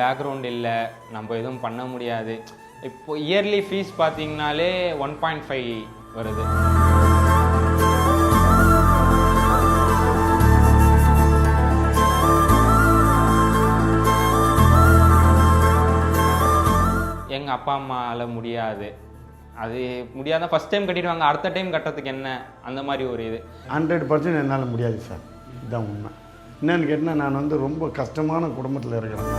Background இல்லை, நம்ம எதுவும் பண்ண முடியாது. இப்போ இயர்லி ஃபீஸ் பார்த்தீங்கனாலே 1.5 வருது. எங்கள் அப்பா அம்மாவால் முடியாது, அது முடியாத ஃபஸ்ட் டைம் கட்டிடுவாங்க, அடுத்த டைம் கட்டுறதுக்கு என்ன அந்த மாதிரி ஒரு இது. 100% என்னால் முடியாது சார், இதுதான் உண்மை. என்னென்னு கேட்டால் நான் வந்து ரொம்ப கஷ்டமான குடும்பத்தில் இருக்கிறேன்.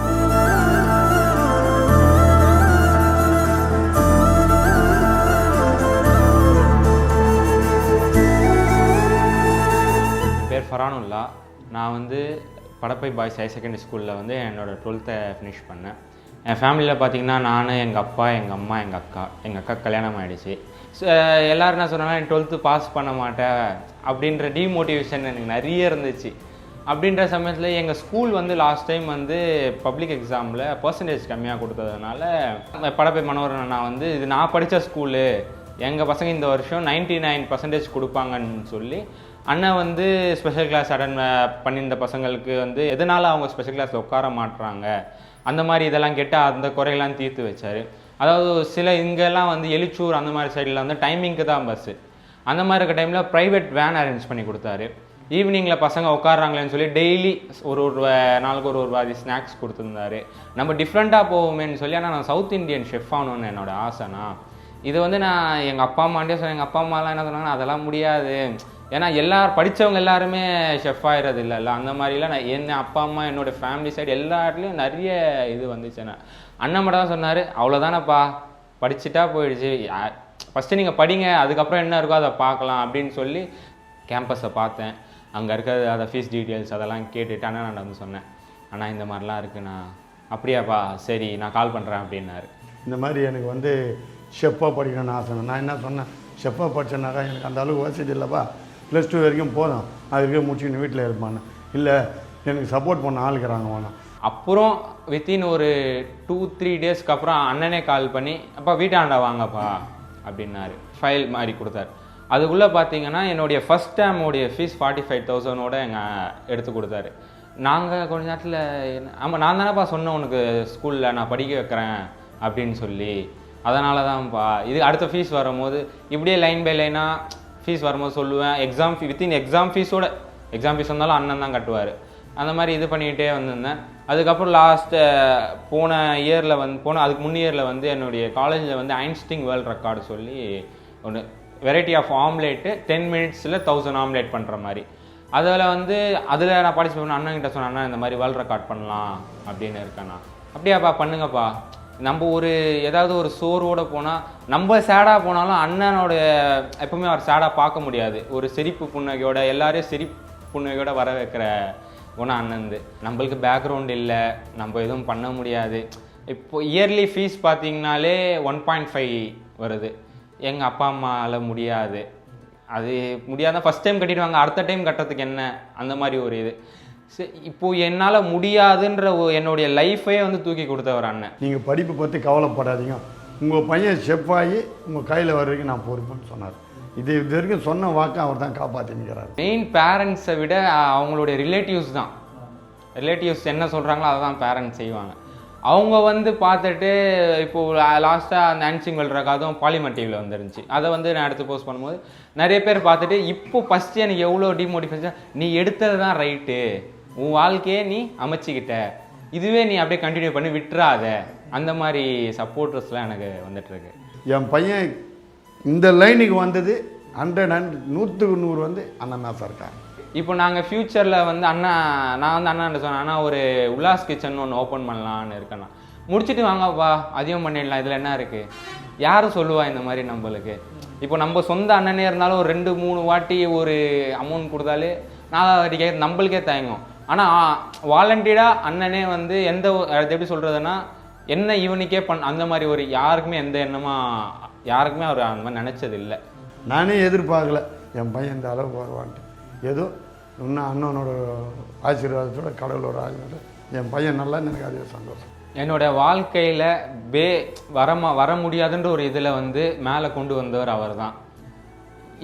பேர் ஃபரானுல்லா. நான் வந்து படப்பை பாய்ஸ் ஹையர் செகண்டரி ஸ்கூலில் வந்து என்னோடய 12th ஃபினிஷ் பண்ணேன். என் ஃபேமிலியில் பார்த்தீங்கன்னா நான், எங்கள் அப்பா, எங்கள் அம்மா, எங்கள் அக்கா கல்யாணம் ஆகிடுச்சு. ஸோ எல்லோரும் என்ன சொன்னாங்க, நீ 12th பாஸ் பண்ண மாட்டேன் அப்படின்ற டிமோட்டிவேஷன் எனக்கு நிறைய இருந்துச்சு. அப்படின்ற சமயத்தில் எங்கள் ஸ்கூல் வந்து லாஸ்ட் டைம் வந்து பப்ளிக் எக்ஸாமில் பர்சன்டேஜ் கம்மியாக கொடுத்ததுனால படப்பை மனோரன் நான் வந்து இது நான் படித்த ஸ்கூலு, எங்கள் பசங்க இந்த வருஷம் 99% கொடுப்பாங்கன்னு சொல்லி அண்ணன் வந்து ஸ்பெஷல் கிளாஸ் அட்டன் பண்ணியிருந்த பசங்களுக்கு வந்து எதனால் அவங்க ஸ்பெஷல் கிளாஸில் உட்கார மாட்டுறாங்க அந்த மாதிரி இதெல்லாம் கேட்டு அந்த குறையெல்லாம் தீர்த்து வச்சார். அதாவது சில இங்கெல்லாம் வந்து எழுச்சூர் அந்த மாதிரி சைடில் வந்து டைமிங்க்கு தான் பஸ்ஸு, அந்த மாதிரி இருக்க டைமில் ப்ரைவேட் வேன் அரேஞ்ச் பண்ணி கொடுத்தாரு. ஈவினிங்கில் பசங்க உட்காடுறாங்களேன்னு சொல்லி டெய்லி ஒரு நாளுக்கு ஒரு வாதி ஸ்நாக்ஸ் கொடுத்துருந்தாரு. நம்ம டிஃப்ரெண்ட்டாக போவோமேன்னு சொல்லி. ஆனால் நான் சவுத் இண்டியன் ஷெஃப் ஆகணுன்னு என்னோடய ஆசைனா இது வந்து நான் எங்கள் அப்பா அம்மாண்டே சொன்னேன். எங்கள் அப்பா அம்மாலாம் என்ன சொன்னாங்கன்னா, அதெல்லாம் முடியாது, ஏன்னா படித்தவங்க எல்லாருமே ஷெஃப் ஆகிறது இல்லைல்ல, அந்த மாதிரிலாம் நான் என் அப்பா அம்மா என்னோடய ஃபேமிலி சைடு எல்லாத்துலேயும் நிறைய இது வந்துச்சு. அண்ணன் மட்டும் தான் சொன்னார், அவ்வளோதானப்பா படிச்சுட்டா போயிடுச்சு, ஃபஸ்ட்டு நீங்கள் படிங்க, அதுக்கப்புறம் என்ன இருக்கோ அதை பார்க்கலாம் அப்படின்னு சொல்லி கேம்பஸை பார்த்தேன். அங்கே இருக்கிறது அதை ஃபீஸ் டீட்டெயில்ஸ் அதெல்லாம் கேட்டுட்டு அண்ணா நான் வந்து சொன்னேன், அண்ணா இந்த மாதிரிலாம் இருக்குண்ணா. அப்படியாப்பா, சரி நான் கால் பண்ணுறேன் அப்படின்னாரு. இந்த மாதிரி எனக்கு வந்து ஷெஃப்பாக படிக்கணும்னு ஆசை. நான் என்ன சொன்னேன், ஷெஃப்பாக படித்தேன்னாக்கா எனக்கு அந்த அளவுக்கு வசதி இல்லைப்பா, +2 வரைக்கும் போதும், அதுக்கே முடிச்சுன்னு வீட்டில் இருப்பான்னு. இல்லை எனக்கு சப்போர்ட் பண்ண ஆளுக்கிறாங்க வேணாம். அப்புறம் வித்தின் ஒரு 2-3 டேஸ்க்கு அப்புறம் அண்ணனே கால் பண்ணி, அப்பா வீட்டாண்டா வாங்கப்பா அப்படின்னாரு. ஃபைல் மாதிரி கொடுத்தாரு. அதுக்குள்ளே பார்த்தீங்கன்னா என்னுடைய ஃபஸ்ட் டேமோடைய ஃபீஸ் 45,000ஓட எடுத்து கொடுத்தாரு. நாங்கள் கொஞ்ச நேரத்தில் ஆமாம் நான் தானேப்பா சொன்னேன் உனக்கு ஸ்கூலில் நான் படிக்க வைக்கிறேன் அப்படின்னு சொல்லி, அதனால தான்ப்பா இது அடுத்த ஃபீஸ் வரும்போது இப்படியே லைன் பை லைனாக ஃபீஸ் வரும்போது சொல்லுவேன். வித்தின் எக்ஸாம் ஃபீஸ் வந்தாலும் அண்ணன் தான் கட்டுவார். அந்த மாதிரி இது பண்ணிக்கிட்டே வந்திருந்தேன். அதுக்கப்புறம் போன இயரில் அதுக்கு முன் இயரில் வந்து என்னுடைய காலேஜில் வந்து ஐன்ஸ்டீன் வேர்ல்ட் ரெக்கார்டு சொல்லி ஒன்று வெரைட்டி ஆஃப் ஆம்லேட்டு 10 மினிட்ஸில் 1000 ஆம்லேட் பண்ணுற மாதிரி அதில் நான் பார்ட்டிசிபேட் பண்ண அண்ணன்கிட்ட சொன்னேன், அண்ணா இந்த மாதிரி வேர்ல்ட் ரெக்கார்ட் பண்ணலாம் அப்படின்னு இருக்கேண்ணா. அப்படியாப்பா பண்ணுங்கப்பா. நம்ம ஏதாவது ஒரு சோரோடு போனால் நம்ம சேடாக போனாலும் அண்ணனோட எப்பவுமே அவர் சேடாக பார்க்க முடியாது. ஒரு சிரிப்பு புன்னகையோட எல்லாரையும் புன்னகையோட வர வைக்கிற ஒன்றா அண்ணந்து. நம்மளுக்கு பேக்ரவுண்ட் இல்லை, நம்ம எதுவும் பண்ண முடியாது. இப்போ இயர்லி ஃபீஸ் பார்த்தீங்கனாலே 1.5 வருது. எங்கள் அப்பா அம்மாவால் முடியாது, அது முடியாத ஃபஸ்ட் டைம் கட்டிடுவாங்க, அடுத்த டைம் கட்டுறதுக்கு என்ன அந்த மாதிரி ஒரு இது. இப்போது என்னால் முடியாதுன்ற என்னுடைய லைஃபே தூக்கி கொடுத்தவர் அண்ணன். நீங்கள் படிப்பு பற்றி கவலைப்படாதீங்க, உங்கள் பையன் ஷெஃப் ஆகி உங்கள் கையில் வர வரைக்கும் நான் பொறுப்புன்னு சொன்னார். இது வரைக்கும் சொன்ன வாக்கை அவர் தான் காப்பாற்றிக்கிறார். மெயின் பேரண்ட்ஸை விட அவங்களுடைய ரிலேட்டிவ்ஸ் தான். ரிலேட்டிவ்ஸ் என்ன சொல்கிறாங்களோ அதை தான் பேரண்ட்ஸ் செய்வாங்க. அவங்க பார்த்துட்டு இப்போது லாஸ்ட்டாக அந்த ஆன்சிங் வேர்ல்ட் ரெக்கார்டும் பாலிமர் டிவியில் வந்துருந்துச்சு. அதை நான் எடுத்து போஸ்ட் பண்ணும்போது நிறைய பேர் பார்த்துட்டு இப்போ ஃபஸ்ட்டு எனக்கு எவ்வளோ டிமோட்டிவேஷன், நீ எடுத்தது தான் ரைட்டு, உன் வாழ்க்கையே நீ அமைச்சிக்கிட்ட, இதுவே நீ அப்படியே கண்டினியூ பண்ணி விட்டுறாத, அந்த மாதிரி சப்போர்ட்டர்ஸ்லாம் எனக்கு வந்துட்டுருக்கு. என் பையன் இந்த லைனுக்கு வந்தது 100% அண்ணன் தான் சார் இருக்காங்க. இப்போ நாங்கள் ஃப்யூச்சரில் அண்ணா நான் அண்ணாண்ட சொன்னேன், அண்ணா ஒரு உல்லாஸ் கிச்சன் ஒன்று ஓப்பன் பண்ணலான்னு இருக்கேண்ணா. முடிச்சுட்டு வாங்கப்பா அதிகம் பண்ணிடலாம், இதில் என்ன இருக்குது, யாரும் சொல்லுவா இந்த மாதிரி நம்மளுக்கு. இப்போ நம்ம சொந்த அண்ணனே இருந்தாலும் ஒரு 2-3 வாட்டி ஒரு அமௌண்ட் கொடுத்தாலே 4வது வாட்டி கேட்க நம்மளுக்கே தயங்கும். ஆனால் வாலண்டியராக அண்ணனே எந்த எப்படி சொல்கிறதுன்னா என்ன இவனுக்கே அந்த மாதிரி ஒரு யாருக்குமே எந்த யாருக்குமே அவர் அந்த மாதிரி நினச்சது இல்லை. நானே எதிர்பார்க்கல என் பையன் இந்த அளவுக்கு வருவான்ட்டு. ஏதோ இன்னும் அண்ணனோட ஆசீர்வாதத்தோட கடவுளோட ஆசீர்வாதம் என் பையன் நல்லா எனக்கு அதே சந்தோஷம். என்னோடய வாழ்க்கையில் வர முடியாதுன்ற ஒரு இதில் மேலே கொண்டு வந்தவர் அவர் தான்.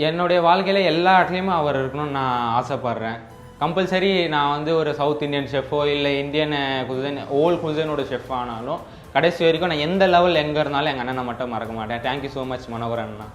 என்னுடைய வாழ்க்கையில் எல்லா இடத்துலையுமே அவர் இருக்கணும்னு நான் ஆசைப்பட்றேன். கம்பல்சரி நான் வந்து ஒரு சவுத் இந்தியன் ஷெஃபோ இல்லை இந்தியன் குசைன் ஓல் குசைனோட ஷெஃப் ஆனாலும் கடைசி வரைக்கும் நான் எந்த லெவல் எங்கே இருந்தாலும் எங்கள் அண்ணனை மட்டும் மறக்க மாட்டேன். தேங்க்யூ ஸோ மச் மனோகரன் அண்ணா.